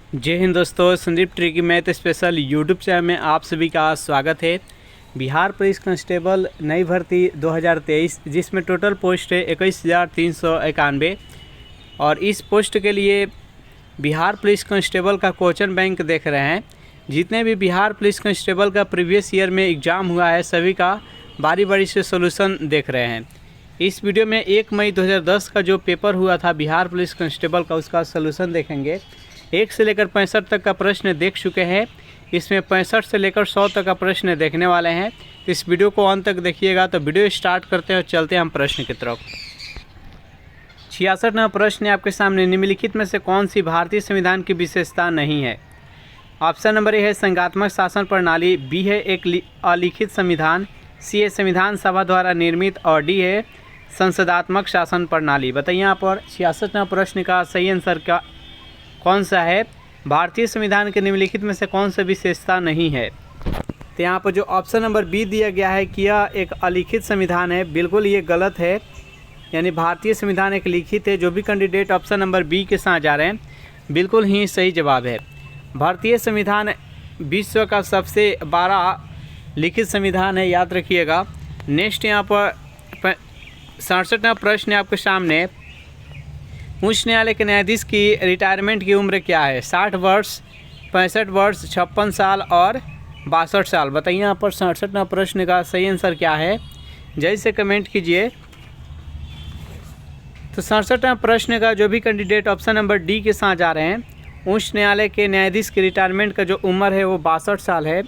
जय हिंद दोस्तों, Sandeep tricky math special YouTube channel में आप सभी का स्वागत है। बिहार पुलिस कांस्टेबल नई भर्ती 2023 जिसमें टोटल पोस्ट है 21,391 और इस पोस्ट के लिए बिहार पुलिस कांस्टेबल का क्वेश्चन बैंक देख रहे हैं। जितने भी बिहार पुलिस कांस्टेबल का प्रीवियस ईयर में एग्ज़ाम हुआ है सभी का बारी बारी से सोल्यूशन देख रहे हैं। इस वीडियो में 1 मई 2010 का जो पेपर हुआ था बिहार पुलिस कांस्टेबल का उसका सोल्यूशन देखेंगे। 1 से लेकर 65 तक का प्रश्न देख चुके हैं। इसमें 65 से लेकर 100 तक का प्रश्न देखने वाले हैं। तो इस वीडियो को अंत तक देखिएगा। तो वीडियो स्टार्ट करते हैं और चलते हैं हम प्रश्न की तरफ। 66वां प्रश्न है आपके सामने, निम्नलिखित में से कौन सी भारतीय संविधान की विशेषता नहीं है? ऑप्शन नंबर ए है संघात्मक शासन प्रणाली, बी है एक अलिखित संविधान, सी है संविधान सभा द्वारा निर्मित और डी है संसदात्मक शासन प्रणाली। बताइए यहाँ पर 66वां प्रश्न का सही आंसर का कौन सा है? भारतीय संविधान के निम्नलिखित में से कौन सा विशेषता नहीं है? तो यहाँ पर जो ऑप्शन नंबर बी दिया गया है कि यह एक अलिखित संविधान है, बिल्कुल ये गलत है। यानी भारतीय संविधान एक लिखित है। जो भी कैंडिडेट ऑप्शन नंबर बी के साथ जा रहे हैं बिल्कुल ही सही जवाब है। भारतीय संविधान विश्व का सबसे बड़ा लिखित संविधान है, याद रखिएगा। नेक्स्ट यहाँ पर 67वां प्रश्न है आपके सामने, उच्च न्यायालय के न्यायाधीश की रिटायरमेंट की उम्र क्या है? 60 वर्ष, 65 वर्ष, 56 साल और 62 साल। बताइए यहाँ पर 67वां प्रश्न का सही आंसर क्या है? जल्दी से कमेंट कीजिए। तो 67वां प्रश्न का जो भी कैंडिडेट ऑप्शन नंबर डी के साथ जा रहे हैं, उच्च न्यायालय के न्यायाधीश की रिटायरमेंट का जो उम्र है वो 62 साल है।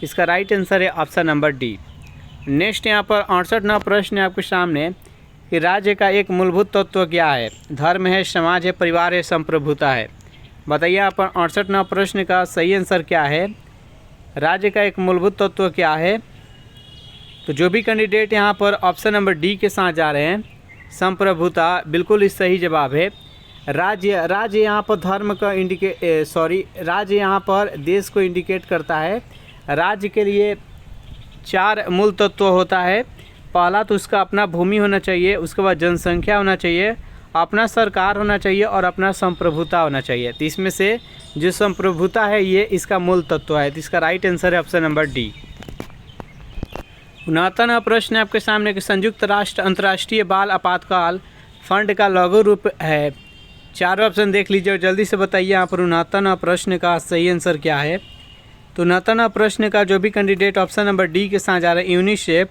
इसका राइट आंसर है ऑप्शन नंबर डी। नेक्स्ट यहाँ पर 68वां प्रश्न है आपके सामने कि राज्य का एक मूलभूत तत्व क्या है? धर्म है, समाज है, परिवार है, संप्रभुता है। बताइए यहाँ पर 68वां प्रश्न का सही आंसर क्या है? राज्य का एक मूलभूत तत्व क्या है? तो जो भी कैंडिडेट यहाँ पर ऑप्शन नंबर डी के साथ जा रहे हैं, संप्रभुता, बिल्कुल ही सही जवाब है। राज्य यहाँ पर धर्म का राज्य यहाँ पर देश को इंडिकेट करता है। राज्य के लिए 4 मूल तत्व होता है। पहला तो उसका अपना भूमि होना चाहिए, उसके बाद जनसंख्या होना चाहिए, अपना सरकार होना चाहिए और अपना संप्रभुता होना चाहिए। तो इसमें से जो संप्रभुता है ये इसका मूल तत्व है। तो इसका राइट आंसर है ऑप्शन नंबर डी। 69वां प्रश्न है आपके सामने कि संयुक्त राष्ट्र अंतर्राष्ट्रीय बाल आपातकाल फंड का लघु रूप है। 4 ऑप्शन देख लीजिए और जल्दी से बताइए यहाँ पर 69वां प्रश्न का सही आंसर क्या है? तो 69वां प्रश्न का जो भी कैंडिडेट ऑप्शन नंबर डी के साथ जा रहे हैं, यूनिसेफ,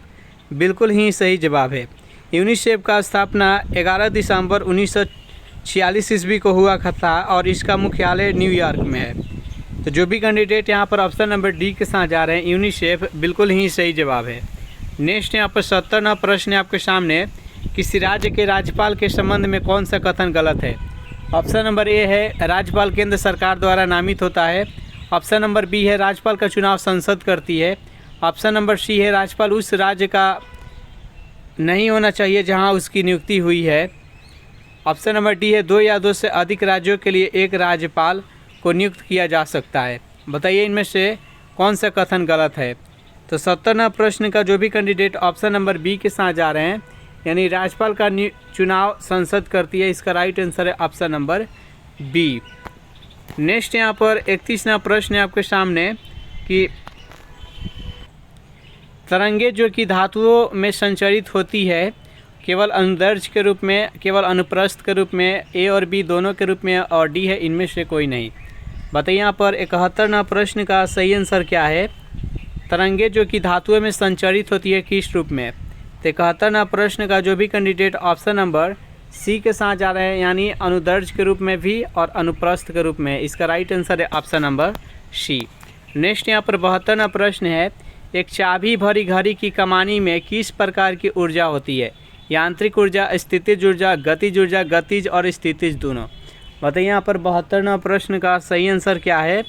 बिल्कुल ही सही जवाब है। यूनिसेफ का स्थापना 11 दिसंबर 1946 ईस्वी को हुआ था और इसका मुख्यालय न्यूयॉर्क में है। तो जो भी कैंडिडेट यहाँ पर ऑप्शन नंबर डी के साथ जा रहे हैं, यूनिसेफ, बिल्कुल ही सही जवाब है। नेक्स्ट यहाँ पर 70वां प्रश्न है आपके सामने, किसी राज्य के राज्यपाल के संबंध में कौन सा कथन गलत है? ऑप्शन नंबर ए है राज्यपाल केंद्र सरकार द्वारा नामित होता है। ऑप्शन नंबर बी है राज्यपाल का चुनाव संसद करती है। ऑप्शन नंबर सी है राज्यपाल उस राज्य का नहीं होना चाहिए जहां उसकी नियुक्ति हुई है। ऑप्शन नंबर डी है 2 या 2 से अधिक राज्यों के लिए एक राज्यपाल को नियुक्त किया जा सकता है। बताइए इनमें से कौन सा कथन गलत है? तो 70वां प्रश्न का जो भी कैंडिडेट ऑप्शन नंबर बी के साथ जा रहे हैं, यानी राज्यपाल का चुनाव संसद करती है, इसका राइट आंसर है ऑप्शन नंबर बी। नेक्स्ट यहाँ पर 31वां प्रश्न है आपके सामने कि तरंगे जो कि धातुओं में संचरित होती है केवल अनुदैर्ध्य के रूप में, केवल अनुप्रस्थ के रूप में, ए और बी दोनों के रूप में और डी है इनमें से कोई नहीं। बताइए यहाँ पर 71वां प्रश्न का सही आंसर क्या है? तरंगे जो कि धातुओं में संचरित होती है किस रूप में? तो 71वां प्रश्न का जो भी कैंडिडेट ऑप्शन नंबर सी के साथ जा रहे हैं, यानी अनुदैर्ध्य के रूप में भी और अनुप्रस्थ के रूप में, इसका राइट आंसर है ऑप्शन नंबर सी। नेक्स्ट यहाँ पर 72वां प्रश्न है, एक चाबी भरी घड़ी की कमानी में किस प्रकार की ऊर्जा होती है? यांत्रिक ऊर्जा, स्थितिज ऊर्जा, गतिज और स्थितिज दोनों। बताइए यहाँ पर 72वां प्रश्न का सही आंसर क्या है?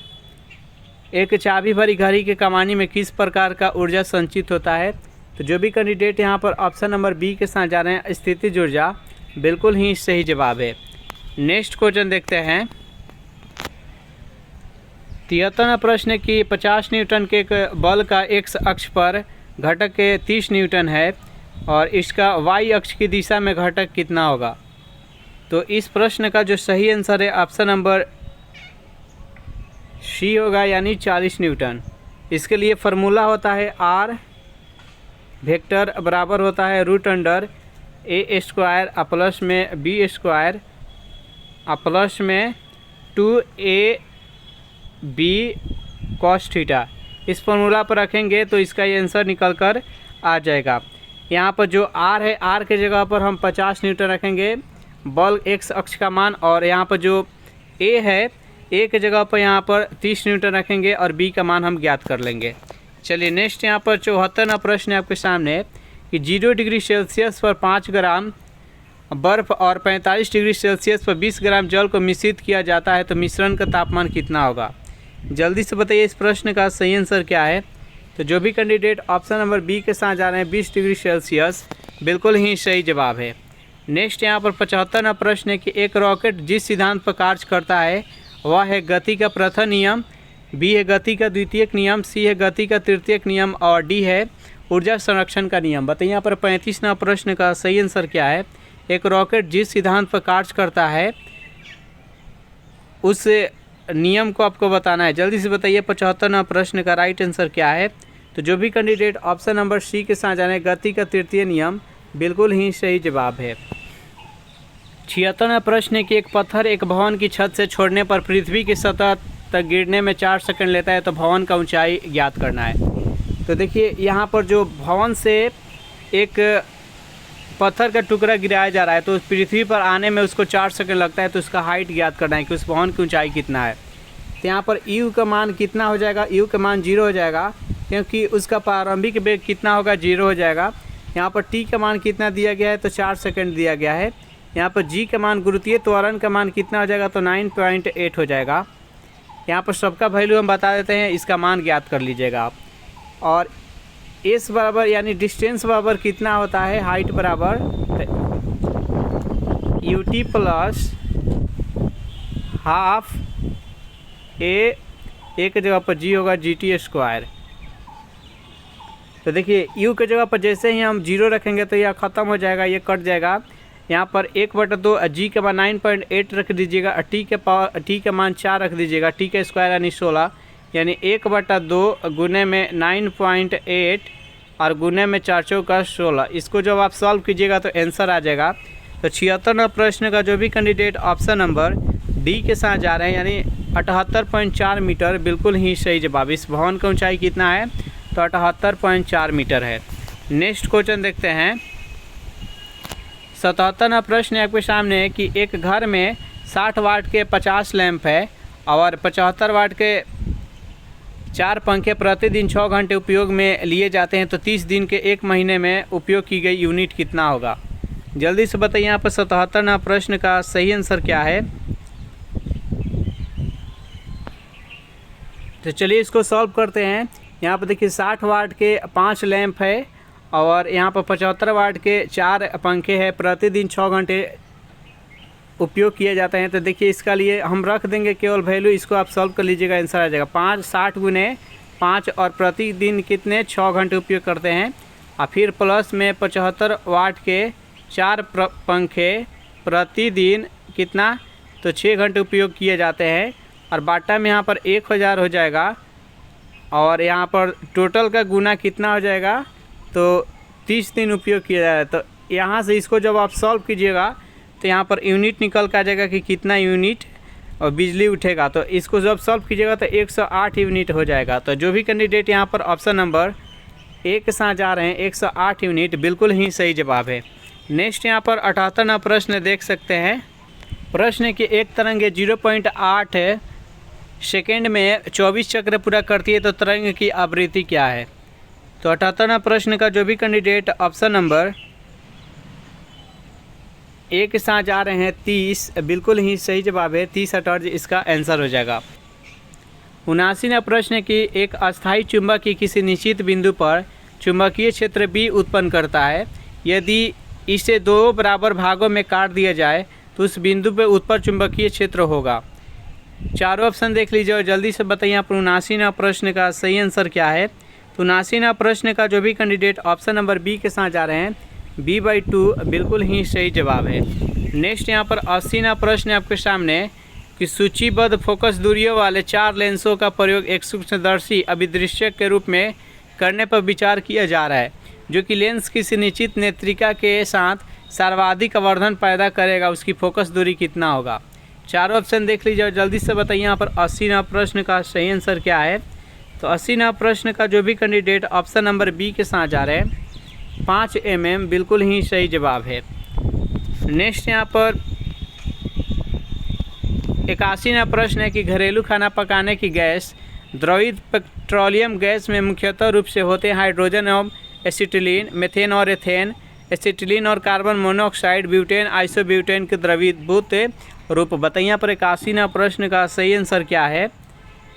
एक चाबी भरी घड़ी की कमानी में किस प्रकार का ऊर्जा संचित होता है? तो जो भी कैंडिडेट यहाँ पर ऑप्शन नंबर बी के साथ जा रहे हैं, स्थितिज ऊर्जा, बिल्कुल ही सही जवाब है। नेक्स्ट क्वेश्चन देखते हैं। 73वां प्रश्न की 50 न्यूटन के बल का एक्स अक्ष पर घटक के 30 न्यूटन है और इसका वाई अक्ष की दिशा में घटक कितना होगा? तो इस प्रश्न का जो सही आंसर है ऑप्शन नंबर सी होगा यानी 40 न्यूटन। इसके लिए फार्मूला होता है आर वेक्टर बराबर होता है रूट अंडर ए स्क्वायर प्लस में बी स्क्वायर प्लस में 2ab cos थीटा। इस फार्मूला पर रखेंगे तो इसका ये आंसर निकल कर आ जाएगा। यहाँ पर जो आर है, आर के जगह पर हम 50 न्यूटन रखेंगे बल एक्स अक्ष का मान, और यहाँ पर जो ए है, ए के जगह पर यहाँ पर 30 न्यूटन रखेंगे और बी का मान हम ज्ञात कर लेंगे। चलिए नेक्स्ट यहाँ पर 74वां प्रश्न है आपके सामने कि 0 डिग्री सेल्सियस पर 5 ग्राम बर्फ़ और 45 डिग्री सेल्सियस पर 20 ग्राम जल को मिश्रित किया जाता है तो मिश्रण का तापमान कितना होगा। जल्दी से बताइए इस प्रश्न का सही आंसर क्या है। तो जो भी कैंडिडेट ऑप्शन नंबर बी के साथ जा रहे हैं 20 डिग्री सेल्सियस, बिल्कुल ही सही जवाब है। नेक्स्ट यहाँ पर 75वां प्रश्न है कि एक रॉकेट जिस सिद्धांत पर कार्य करता है वह है गति का प्रथम नियम, बी है गति का द्वितीयक नियम, सी है गति का तृतीयक नियम और डी है ऊर्जा संरक्षण का नियम। बताइए यहाँ पर 35वां प्रश्न का सही आंसर क्या है। एक रॉकेट जिस सिद्धांत पर कार्य करता है उस नियम को आपको बताना है। जल्दी से बताइए 75वां प्रश्न का राइट आंसर क्या है। तो जो भी कैंडिडेट ऑप्शन नंबर सी के साथ जाने गति का तृतीय नियम, बिल्कुल ही सही जवाब है। 76वां प्रश्न है कि एक पत्थर एक भवन की छत से छोड़ने पर पृथ्वी की सतह तक गिरने में 4 सेकंड लेता है तो भवन का ऊंचाई ज्ञात करना है। तो देखिए यहाँ पर जो भवन से एक पत्थर का टुकड़ा गिराया जा रहा है तो पृथ्वी पर आने में उसको 4 सेकंड लगता है, तो उसका हाइट ज्ञात करना है कि उस भवन की ऊंचाई कितना है। तो यहाँ पर यू का मान कितना हो जाएगा, यू का मान 0 हो जाएगा क्योंकि उसका प्रारंभिक वेग कितना होगा, 0 हो जाएगा। यहाँ पर टी का मान कितना दिया गया है, तो 4 सेकंड दिया गया है। यहाँ पर जी का मान गुरुत्वीय त्वरण का मान कितना हो जाएगा, तो 9.8 हो जाएगा। यहाँ पर सबका वैल्यू हम बता देते हैं, इसका मान ज्ञात कर लीजिएगा आप। और एस बराबर यानी डिस्टेंस बराबर कितना होता है, हाइट बराबर यू टी प्लस हाफ ए के जगह पर जी होगा जी टी स्क्वायर। तो देखिए यू के जगह पर जैसे ही हम 0 रखेंगे तो यह ख़त्म हो जाएगा, ये कट जाएगा। यहाँ पर 1/2 जी का मान 9.8 रख दीजिएगा, टी का मान 4 रख दीजिएगा, टी का स्क्वायर यानी 16, यानी 1/2 गुने में 9.8 और गुने में 4 चौका 16। इसको जब आप सॉल्व कीजिएगा तो आंसर आ जाएगा। तो 76वां प्रश्न का जो भी कैंडिडेट ऑप्शन नंबर डी के साथ जा रहे हैं यानी 78.4 मीटर, बिल्कुल ही सही जवाब। इस भवन की ऊंचाई कितना है, तो 78.4 मीटर है। नेक्स्ट क्वेश्चन देखते हैं। 77वां प्रश्न है आपके सामने कि एक घर में 60 वाट के 50 लैंप है और 75 वाट के 4 पंखे प्रतिदिन 6 घंटे उपयोग में लिए जाते हैं तो 30 दिन के 1 महीने में उपयोग की गई यूनिट कितना होगा। जल्दी से बताइए यहाँ पर 77वां प्रश्न का सही आंसर क्या है। तो चलिए इसको सॉल्व करते हैं। यहाँ पर देखिए 60 वाट के 5 लैंप है और यहाँ पर 75 वाट के 4 पंखे हैं, प्रतिदिन 6 घंटे उपयोग किए जाते हैं। तो देखिए इसका लिए हम रख देंगे केवल वैल्यू, इसको आप सॉल्व कर लीजिएगा, आंसर आ जाएगा 60 गुने 5 और प्रतिदिन कितने 6 घंटे उपयोग करते हैं और फिर प्लस में 75 वाट के 4 पंखे प्रतिदिन कितना, तो 6 घंटे उपयोग किए जाते हैं और बाटा में यहाँ पर 1000 हो जाएगा और यहाँ पर टोटल का गुना कितना हो जाएगा, तो 30 दिन उपयोग किया जाएगा। तो यहाँ से इसको जब आप सॉल्व कीजिएगा तो यहाँ पर यूनिट निकल कर आ जाएगा कि कितना यूनिट और बिजली उठेगा। तो इसको जब सॉल्व कीजिएगा तो 108 यूनिट हो जाएगा। तो जो भी कैंडिडेट यहाँ पर ऑप्शन नंबर ए के साथ जा रहे हैं 108 यूनिट, बिल्कुल ही सही जवाब है। नेक्स्ट यहाँ पर 78वां प्रश्न देख सकते हैं। प्रश्न कि एक तरंग 0.8 सेकेंड में 24 चक्र पूरा करती है तो तरंग की आवृत्ति क्या है। तो 78वां प्रश्न का जो भी कैंडिडेट ऑप्शन नंबर ए के साथ जा रहे हैं 30, बिल्कुल ही सही जवाब है। 30 अटर्ज इसका आंसर हो जाएगा। 79वां प्रश्न कि एक अस्थायी चुंबक की किसी निश्चित बिंदु पर चुंबकीय क्षेत्र B उत्पन्न करता है, यदि इसे 2 बराबर भागों में काट दिया जाए तो उस बिंदु पर उत्पन्न चुंबकीय क्षेत्र होगा। चारों ऑप्शन देख लीजिए और जल्दी से बताइए यहाँ पर 79वां प्रश्न का सही आंसर क्या है। तो 79वां प्रश्न का जो भी कैंडिडेट ऑप्शन नंबर बी के साथ जा रहे हैं B/2, बिल्कुल ही सही जवाब है। नेक्स्ट यहाँ पर 80वां प्रश्न आपके सामने कि सूचीबद्ध फोकस दूरियों वाले 4 लेंसों का प्रयोग एक सूक्ष्मदर्शी अभिदृश्यक के रूप में करने पर विचार किया जा रहा है, जो कि लेंस की सुनिश्चित नेत्रिका के साथ सर्वाधिक आवर्धन पैदा करेगा। उसकी फोकस दूरी कितना होगा? चारों ऑप्शन देख लीजिए और जल्दी से बताइए यहाँ पर 80वां प्रश्न का सही आंसर क्या है। तो 80वां प्रश्न का जो भी कैंडिडेट ऑप्शन नंबर बी के साथ जा रहे हैं 5 mm बिल्कुल ही सही जवाब है। नेक्स्ट यहाँ पर 81वां प्रश्न है कि घरेलू खाना पकाने की गैस द्रवित पेट्रोलियम गैस में मुख्यतः रूप से होते हैं हाइड्रोजन एवं एसिटिलीन, मेथेन और एथेन, एसिटिलीन और कार्बन मोनोऑक्साइड, ब्यूटेन, आइसोब्यूटेन के द्रवीभूत रूप। बताइए यहाँ पर 81वां प्रश्न का सही आंसर क्या है।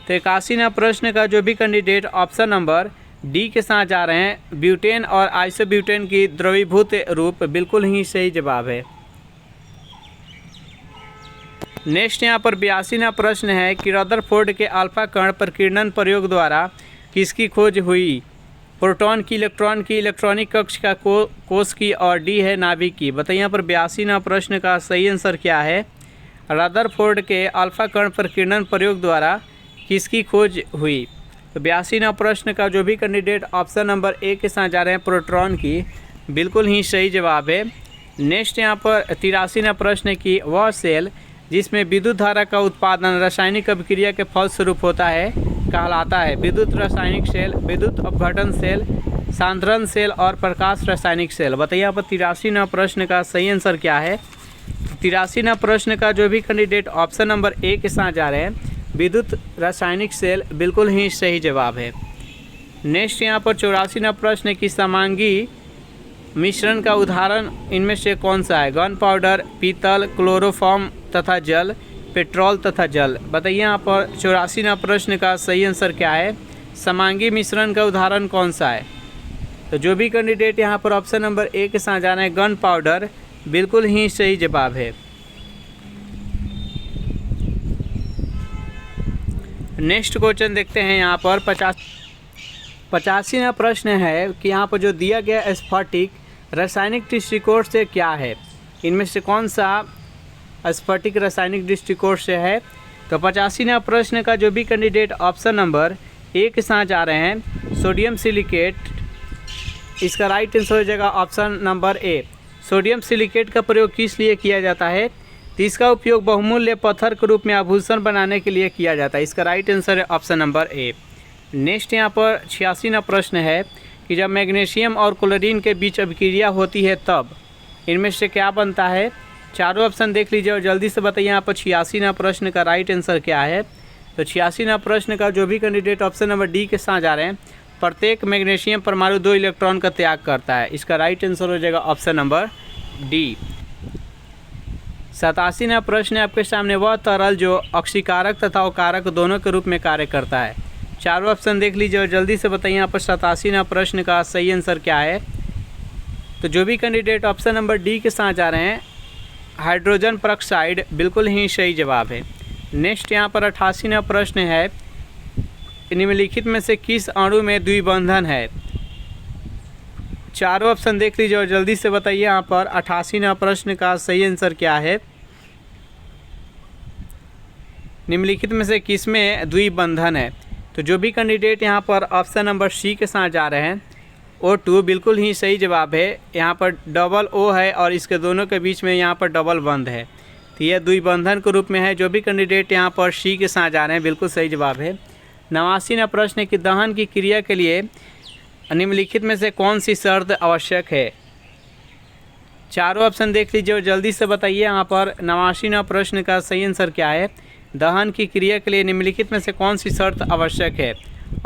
तो 81वां प्रश्न का जो भी कैंडिडेट ऑप्शन नंबर डी के साथ जा रहे हैं ब्यूटेन और आइसोब्यूटेन की द्रवीभूत रूप बिल्कुल ही सही जवाब है। नेक्स्ट यहाँ पर 82वां प्रश्न है कि रदरफोर्ड के अल्फा कण प्रकीर्णन प्रयोग द्वारा किसकी खोज हुई? प्रोटॉन की, इलेक्ट्रॉन की, इलेक्ट्रॉनिक कक्ष का, कोष की और डी है नाभिक की। बताइए यहाँ पर 82वां प्रश्न का सही आंसर क्या है। रदरफोर्ड के अल्फा कण प्रकीर्णन प्रयोग द्वारा किसकी खोज हुई? तो 82वां प्रश्न का जो भी कैंडिडेट ऑप्शन नंबर ए के साथ जा रहे हैं प्रोटॉन की, बिल्कुल ही सही जवाब है। नेक्स्ट यहाँ पर 83वां प्रश्न है कि वह सेल जिसमें विद्युत धारा का उत्पादन रासायनिक अभिक्रिया के फलस्वरूप होता है कहलाता है? विद्युत रासायनिक सेल, विद्युत अपघटन सेल, सांद्रण सेल और प्रकाश रासायनिक सेल। बताइए यहाँ पर 83वां प्रश्न का सही आंसर क्या है। 83वां प्रश्न का जो भी कैंडिडेट ऑप्शन नंबर ए के साथ जा रहे हैं विद्युत रासायनिक सेल बिल्कुल ही सही जवाब है। नेक्स्ट यहाँ पर 84वां प्रश्न है कि समांगी मिश्रण का उदाहरण इनमें से कौन सा है? गन पाउडर, पीतल, क्लोरोफॉर्म तथा जल, पेट्रोल तथा जल। बताइए यहाँ पर 84वां प्रश्न का सही आंसर क्या है। समांगी मिश्रण का उदाहरण कौन सा है? तो जो भी कैंडिडेट यहाँ पर ऑप्शन नंबर ए के साथ जाना है गन पाउडर बिल्कुल ही सही जवाब है। नेक्स्ट क्वेश्चन देखते हैं यहाँ पर 85वां प्रश्न है कि यहाँ पर जो दिया गया स्फटिक रासायनिक दृष्टिकोण से क्या है? इनमें से कौन सा स्फटिक रासायनिक दृष्टिकोण से है? तो 85वां प्रश्न का जो भी कैंडिडेट ऑप्शन नंबर ए के साथ जा रहे हैं सोडियम सिलिकेट, इसका राइट आंसर हो जाएगा ऑप्शन नंबर ए। सोडियम सिलिकेट का प्रयोग किस लिए किया जाता है? तो इसका उपयोग बहुमूल्य पत्थर के रूप में आभूषण बनाने के लिए किया जाता है। इसका राइट आंसर है ऑप्शन नंबर ए। नेक्स्ट यहाँ पर 86वां प्रश्न है कि जब मैग्नीशियम और क्लोरीन के बीच अभिक्रिया होती है तब इनमें से क्या बनता है? चारों ऑप्शन देख लीजिए और जल्दी से बताइए यहाँ पर 86वां प्रश्न का राइट आंसर क्या है। तो 86वां प्रश्न का जो भी कैंडिडेट ऑप्शन नंबर डी के साथ जा रहे हैं प्रत्येक मैग्नीशियम परमाणु 2 इलेक्ट्रॉन का त्याग करता है। इसका राइट आंसर हो जाएगा ऑप्शन नंबर डी। 87वां प्रश्न है आपके सामने वह तरल जो अक्षीकारक तथा अकारक दोनों के रूप में कार्य करता है। चारों ऑप्शन देख लीजिए और जल्दी से बताइए यहाँ पर 87वां प्रश्न का सही आंसर क्या है। तो जो भी कैंडिडेट ऑप्शन नंबर डी के साथ जा रहे हैं हाइड्रोजन परऑक्साइड बिल्कुल ही सही जवाब है। नेक्स्ट यहाँ पर 88वां प्रश्न है निम्नलिखित में से किस अणु में द्विबंधन है? चारों ऑप्शन देख लीजिए और जल्दी से बताइए यहाँ पर 88वां प्रश्न का सही आंसर क्या है। निम्नलिखित में से किस में द्विबंधन है? तो जो भी कैंडिडेट यहाँ पर ऑप्शन नंबर सी के साथ जा रहे हैं O2 बिल्कुल ही सही जवाब है। यहाँ पर डबल O है और इसके दोनों के बीच में यहाँ पर डबल बंध है, तो यह द्विबंधन के रूप में है। जो भी कैंडिडेट यहाँ पर सी के साथ जा रहे हैं बिल्कुल सही जवाब है। 89वां प्रश्न है कि दहन की क्रिया के लिए निम्नलिखित में से कौन सी शर्त आवश्यक है? चारों ऑप्शन देख लीजिए और जल्दी से बताइए यहाँ पर 89वां प्रश्न का सही आंसर क्या है। दहन की क्रिया के लिए निम्नलिखित में से कौन सी शर्त आवश्यक है?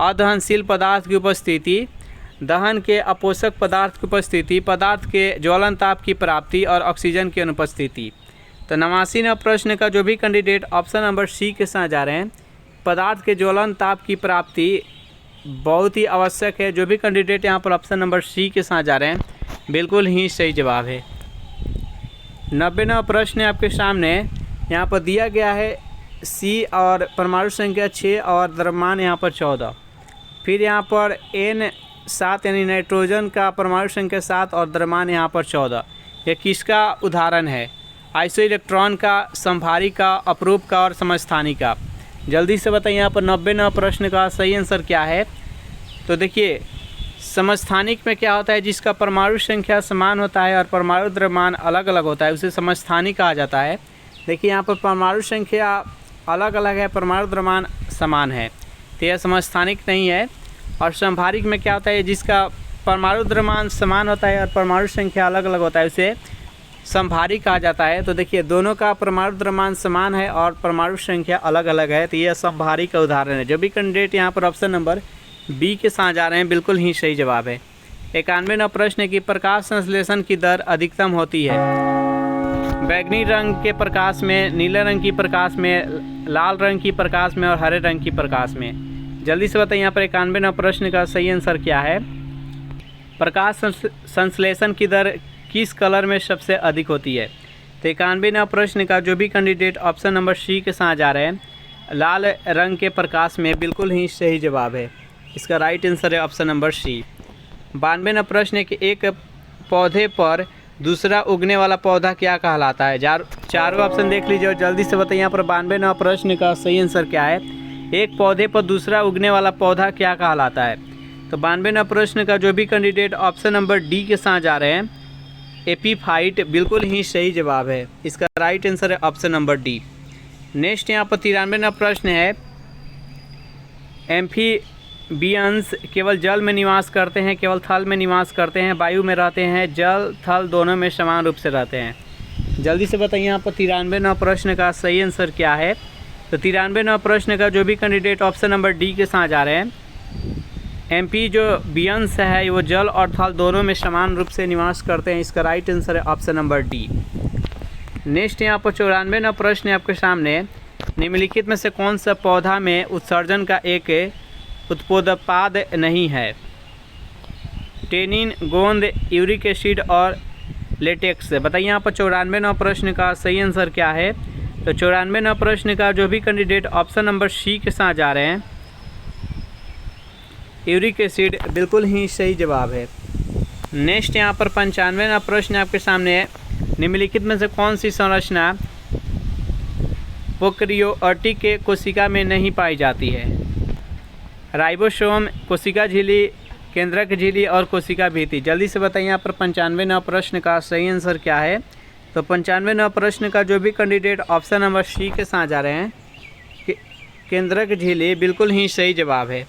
अदहनशील पदार्थ की उपस्थिति, दहन के अपोषक पदार्थ की उपस्थिति, पदार्थ के ज्वलन ताप की प्राप्ति और ऑक्सीजन की अनुपस्थिति। तो 89वां प्रश्न का जो भी कैंडिडेट ऑप्शन नंबर सी के साथ जा रहे हैं पदार्थ के ज्वलन ताप की प्राप्ति बहुत ही आवश्यक है। जो भी कैंडिडेट यहाँ पर ऑप्शन नंबर सी के साथ जा रहे हैं बिल्कुल ही सही जवाब है। 90वां प्रश्न आपके सामने यहाँ पर दिया गया है सी और परमाणु संख्या 6 और द्रव्यमान यहाँ पर 14। फिर यहाँ पर N7 यानी नाइट्रोजन का परमाणु संख्या 7 और द्रव्यमान यहाँ पर 14। यह किसका उदाहरण है? आइसो इलेक्ट्रॉन का, संभारी का, अपरूप का और समस्थानिक का। जल्दी से बताइए यहाँ पर 90 प्रश्न का सही आंसर क्या है। तो देखिए समस्थानिक में क्या होता है, जिसका परमाणु संख्या समान होता है और परमाणु द्रव्यमान अलग अलग होता है उसे समस्थानिक कहा जाता है। देखिए यहाँ पर परमाणु संख्या अलग अलग है, परमाणु द्रव्यमान समान है, तो यह समस्थानिक नहीं है। और संभारिक में क्या होता है, जिसका परमाणु द्रव्यमान समान होता है और परमाणु संख्या अलग अलग होता है उसे संभारिक कहा जाता है। तो देखिए दोनों का परमाणु द्रव्यमान समान है और परमाणु संख्या अलग अलग है, तो यह संभारिक का उदाहरण है। जो भी कैंडिडेट यहाँ पर ऑप्शन नंबर बी के साथ जा रहे हैं बिल्कुल ही सही जवाब है। 91वां प्रश्न है कि प्रकाश संश्लेषण की दर अधिकतम होती है बैगनी रंग के प्रकाश में, नीले रंग की प्रकाश में, लाल रंग की प्रकाश में और हरे रंग की प्रकाश में। जल्दी से बताइए यहाँ पर 91वां प्रश्न का सही आंसर क्या है। प्रकाश संश्लेषण की दर किस कलर में सबसे अधिक होती है। तो 91वां प्रश्न का जो भी कैंडिडेट ऑप्शन नंबर सी के साथ जा रहे हैं, लाल रंग के प्रकाश में, बिल्कुल ही सही जवाब है। इसका राइट आंसर है ऑप्शन नंबर सी। 92वां प्रश्न है कि एक पौधे पर दूसरा उगने वाला पौधा क्या कहलाता है। चारों ऑप्शन देख लीजिए और जल्दी से बताइए यहाँ पर 92वां प्रश्न का सही आंसर क्या है। एक पौधे पर दूसरा उगने वाला पौधा क्या कहलाता है। तो 92वां प्रश्न का जो भी कैंडिडेट ऑप्शन नंबर डी के साथ जा रहे हैं, एपीफाइट, बिल्कुल ही सही जवाब है। इसका राइट आंसर है ऑप्शन नंबर डी। नेक्स्ट यहाँ पर 93वां प्रश्न है, एम्फीबियंस केवल जल में निवास करते हैं, केवल थल में निवास करते हैं, वायु में रहते हैं, जल थल दोनों में समान रूप से रहते हैं। जल्दी से बताइए यहाँ पर 93वां प्रश्न का सही आंसर क्या है। तो 93वां प्रश्न का जो भी कैंडिडेट ऑप्शन नंबर डी के साथ जा रहे हैं, एम्फी जो बियंस है वो जल और थल दोनों में समान रूप से निवास करते हैं। इसका राइट आंसर है ऑप्शन नंबर डी। नेक्स्ट यहाँ पर 94वां प्रश्न है आपके सामने, निम्नलिखित में से कौन सा पौधा में उत्सर्जन का एक उत्पोदपाद नहीं है। टेनिन, गोंद, यूरिक एसिड और लेटेक्स। बताइए यहाँ पर 94वां प्रश्न का सही आंसर क्या है। तो 94वां प्रश्न का जो भी कैंडिडेट ऑप्शन नंबर सी के साथ जा रहे हैं, यूरिक एसिड, बिल्कुल ही सही जवाब है। नेक्स्ट यहाँ पर 95वां प्रश्न आपके सामने है, निम्नलिखित में से कौन सी संरचना प्रोकैरियोटिक के कोशिका में नहीं पाई जाती है। राइबोसोम, कोशिका झिल्ली, केंद्रक झिल्ली और कोशिका भित्ति। जल्दी से बताइए यहाँ पर 95वां प्रश्न का सही आंसर क्या है। तो 95वां प्रश्न का जो भी कैंडिडेट ऑप्शन नंबर सी के साथ जा रहे हैं, केंद्रक झिल्ली, बिल्कुल ही सही जवाब है।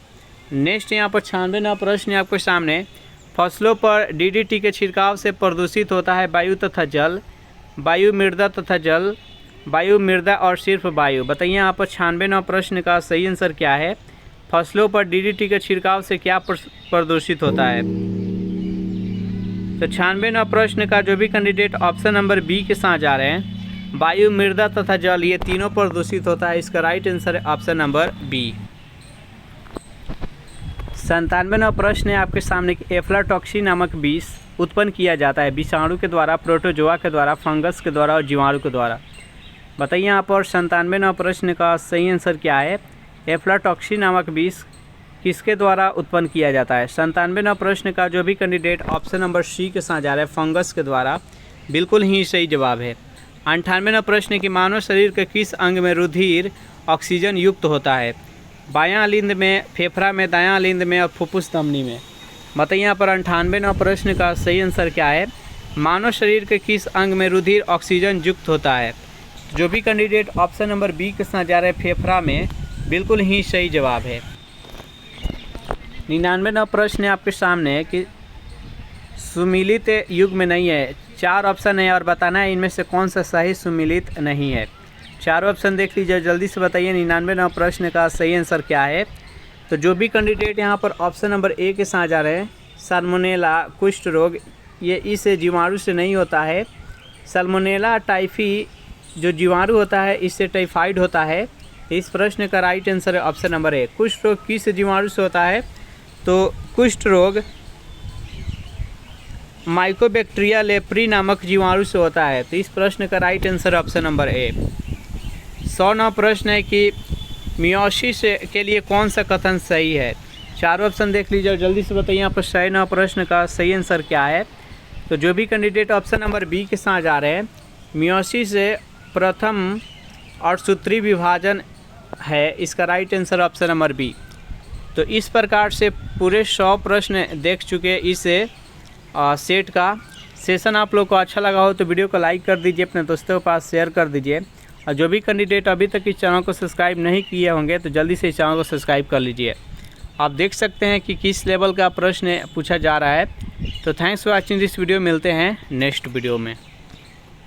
नेक्स्ट यहाँ पर 96वां प्रश्न है आपके सामने, फसलों पर डीडीटी के छिड़काव से प्रदूषित होता है वायु तथा जल, वायु, मृदा तथा जल, वायु, मृदा और सिर्फ वायु। बताइए यहाँ पर 96वां प्रश्न का सही आंसर क्या है। फसलों पर डीडीटी के छिड़काव से क्या प्रदूषित होता है। तो 96वां प्रश्न का जो भी कैंडिडेट ऑप्शन नंबर बी के साथ जा रहे हैं, वायु, मृदा तथा जल, ये तीनों प्रदूषित होता है। इसका राइट आंसर है ऑप्शन नंबर बी। 97वां प्रश्न है आपके सामने कि एफ्लाटॉक्सिन नामक विष उत्पन्न किया जाता है विषाणु के द्वारा, प्रोटोजोआ के द्वारा, फंगस के द्वारा और जीवाणु के द्वारा। बताइए यहाँ पर 97वां प्रश्न का सही आंसर क्या है। एफ्लाटॉक्सिन नामक विष किसके द्वारा उत्पन्न किया जाता है। 97वां प्रश्न का जो भी कैंडिडेट ऑप्शन नंबर सी के साथ जा रहा है, फंगस के द्वारा, बिल्कुल ही सही जवाब है। 98वां प्रश्न कि मानव शरीर के किस अंग में रुधिर ऑक्सीजन युक्त होता है। बायां लिंद में, फेफड़ा में, दायां लिंद में और फुफ्फुस धमनी में। बताइए यहाँ पर 98वां प्रश्न का सही आंसर क्या है। मानव शरीर के किस अंग में रुधिर ऑक्सीजन युक्त होता है। जो भी कैंडिडेट ऑप्शन नंबर बी के साथ जा रहे हैं, फेफड़ा में, बिल्कुल ही सही जवाब है। 99वां प्रश्न है आपके सामने कि सुमिलित युग में नहीं है। 4 ऑप्शन है और बताना है इनमें से कौन सा सही सुमिलित नहीं है। चारों ऑप्शन देख लीजिए, जल्दी से बताइए 99वां प्रश्न का सही आंसर क्या है। तो जो भी कैंडिडेट यहाँ पर ऑप्शन नंबर ए के साथ जा रहे हैं, साल्मोनेला, कुष्ठ रोग, ये इस जीवाणु से नहीं होता है। साल्मोनेला टाइफी जो जीवाणु होता है इससे टाइफाइड होता है। इस प्रश्न का राइट आंसर है ऑप्शन नंबर ए। कुष्ठ रोग किस जीवाणु से होता है। तो कुष्ठ रोग माइकोबैक्टीरिया लेप्री नामक जीवाणु से होता है। तो इस प्रश्न का right answer option number A. 100वां प्रश्न है कि मियोसिस के लिए कौन सा कथन सही है। चारों ऑप्शन देख लीजिए और जल्दी से बताइए यहाँ पर 100वां प्रश्न का सही आंसर क्या है। तो जो भी कैंडिडेट ऑप्शन नंबर बी के साथ जा रहे हैं, मियोसिस से प्रथम अठसूत्री विभाजन है, इसका right answer option number B. तो इस प्रकार से पूरे 100 प्रश्न देख चुके इस सेट का सेशन। आप लोग को अच्छा लगा हो तो वीडियो को लाइक कर दीजिए, अपने दोस्तों के पास शेयर कर दीजिए, और जो भी कैंडिडेट अभी तक इस चैनल को सब्सक्राइब नहीं किए होंगे तो जल्दी से इस चैनल को सब्सक्राइब कर लीजिए। आप देख सकते हैं कि किस लेवल का प्रश्न पूछा जा रहा है। तो thanks for watching this video, मिलते हैं नेक्स्ट वीडियो में।